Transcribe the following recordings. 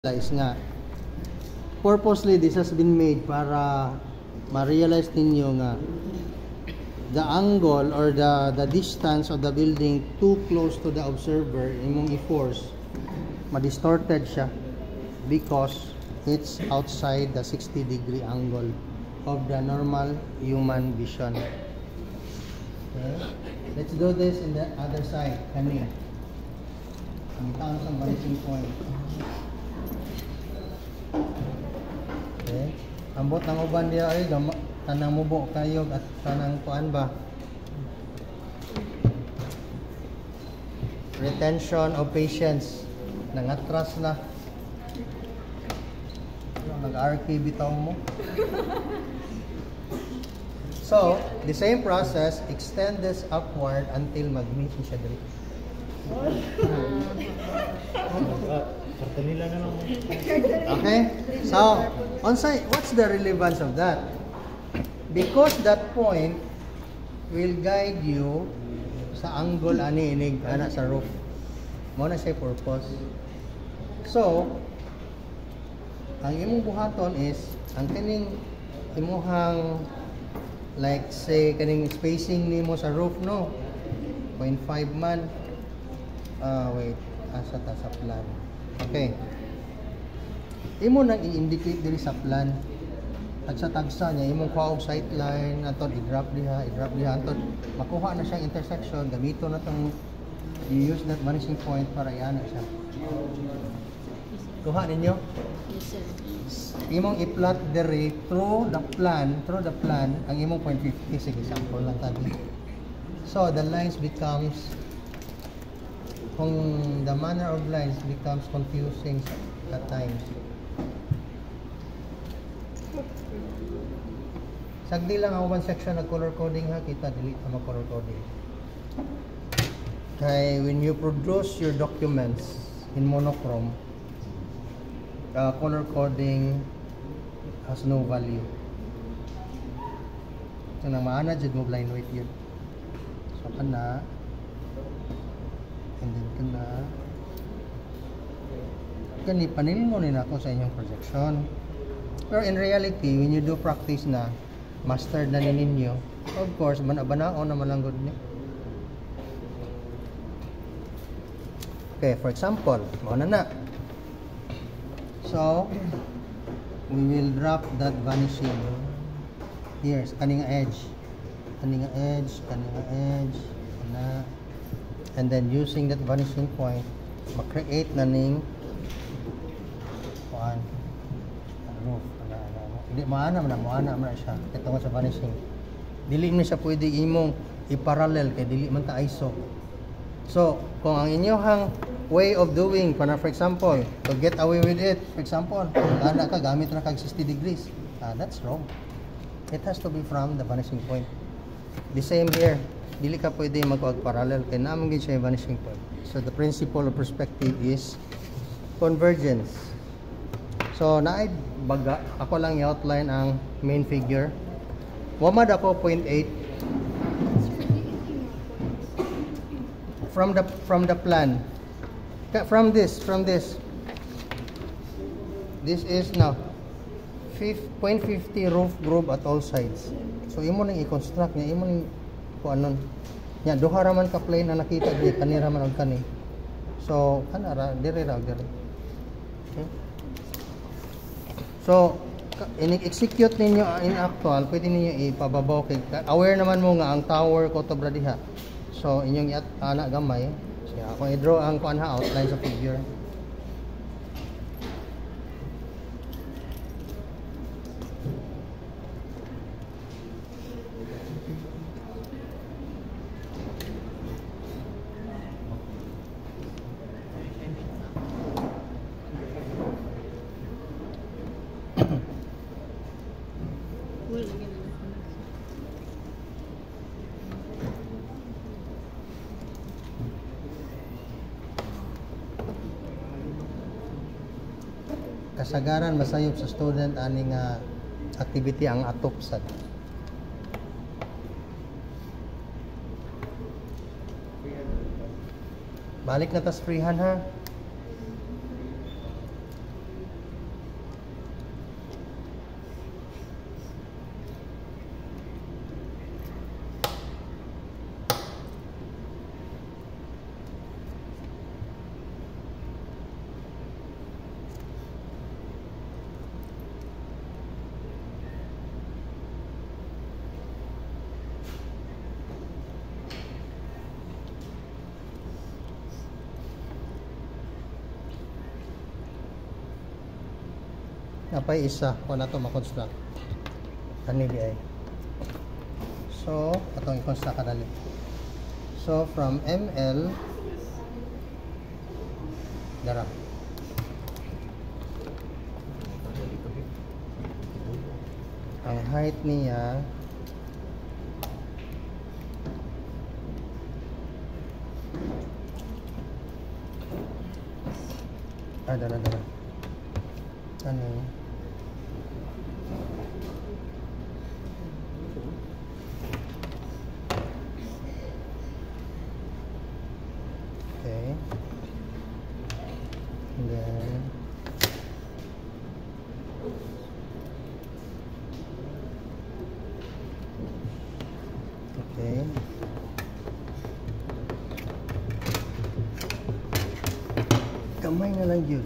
realize nga purposely this has been made para ma-realize ninyo nga the angle or the distance of the building too close to the observer imong i-force ma-distorted siya because it's outside the 60-degree angle of the normal human vision. Okay, let's do this in the other side. Kani ang vanishing point. Okay. Ambot ng uban diya ay tanang mubo kayo at tanang kuan ba? Retention of patience. Nangatras na. Nag-RK bitaw mo. So, the same process, extend this upward until mag-meet siya dito. Okay? So, what's the relevance of that? Because that point will guide you sa angle ani inig ana sa roof. Mo na siya purpose. So, ang imong buhaton is ang kining imuhang like say kaning spacing nimo sa roof no 0.5 man. Wait, asa ta sa plan. Okay. Imo nang i-indicate diri sa plan. At sa tagsa niya imong kuha og sight line aton i-drop diha aton makuha na siyang intersection gamito na tong use that vanishing point para iana siya. Kuha ninyo? Yes, sir. Imong i-plot diri through the plan ang imong 0.50 sige sample lang tadi. So the lines becomes kung the manner of lines becomes confusing at times. Sagdi lang ang one section ng color coding ha, kita delete ang color coding. Kay when you produce your documents in monochrome, color coding has no value. So nang maana jud mo blind weight yun. So kana and then kani panilin mo nila ako sa inyong projection. Pero in reality, when you do practice na, master na ninyo, of course, banao naman lang good ni. Okay, for example, mauna na. So, we will drop that vanishing here, kaning edge, kana, and then using that vanishing point, ma-create na ning kuan roof. Hindi maana man siya. Ito nga sa vanishing. Dili man siya pwede imong i-parallel kay dili man ta ISO. So, kung ang inyong way of doing, for example, to get away with it, for example, ana ka gamit ra kag 60 degrees. That's wrong. It has to be from the vanishing point. The same here. Dili ka pwede mag-parallel kay naman gid siya vanishing point. So, the principle of perspective is convergence. So, naay baga, ako lang i-outline ang main figure. Wamad ako 0.8 from the plan. From this. This is now 0.50 roof groove at all sides. So, imo nang i-construct niya, imo nang kuanon. Nya duha ra man ka plane na nakita diri kanira man og kani. So, kanara diri. Okay? So, in-execute ninyo in actual, pwede ninyo ipababaw kay aware naman mo nga ang tower ko to diha. So, inyong anak gamay. So, ako i-draw ang kuan outline sa figure. Kasagaran masayop sa student aning activity ang atop sad. Balik na tas freehan ha. Napay isa kung na ito makonstruct. Kani di ay. So, atong i-construct kadali. So, from ML dara. Ang height niya dara. Ano yun? Okay. And then okay. Kamay na lang yun.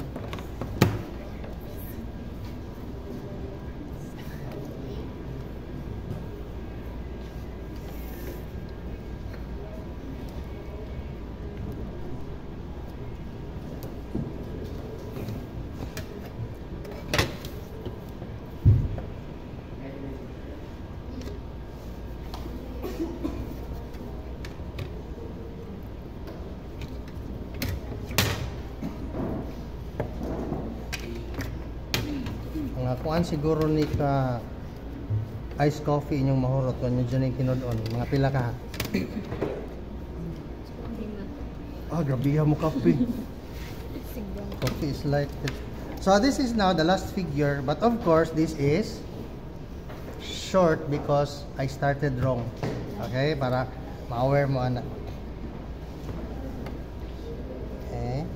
Mga kuan siguro ni ka ice coffee inyong mahurot kung nyo dyan yung kinodon. Mga pila ka. Grabiha mo coffee. Coffee is like it. So this is now the last figure, but of course this is short because I started wrong. Okay, para ma-aware mo anak. Okay.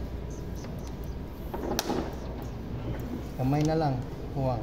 Kamay na lang. Huwag.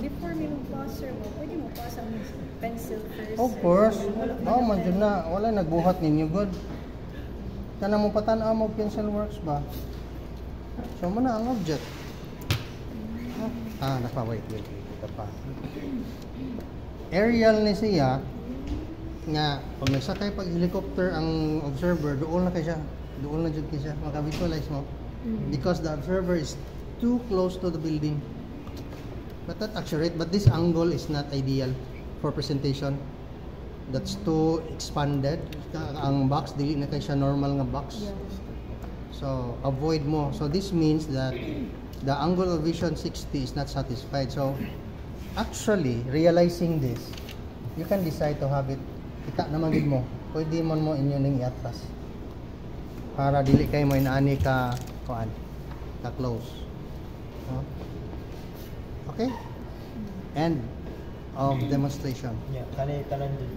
Before may mag-plaster mo, pwede mo pass ang pencil first. Of course. Man dyan na. Wala nagbuhat ninyo good. Kana mo patanaw mo pencil works ba? So mo na ang object. Wait. Ito pa. Aerial ni siya nga pag nagsakay pag helicopter ang observer, doon na kay siya. Doon na jud kay siya. Maka-visualize mo. Because the observer is too close to the building. But that's accurate, but this angle is not ideal for presentation. That's too expanded. Ang box, dili na kay siya normal nga box. So, avoid mo. So, this means that the angle of vision 60 is not satisfied. So, actually, realizing this, you can decide to have it, kita naman gid mo. Pwede mo inyo ning i-atras. Para dili kay mo inaani ka close. Okay? End of demonstration. Yeah, kanan din.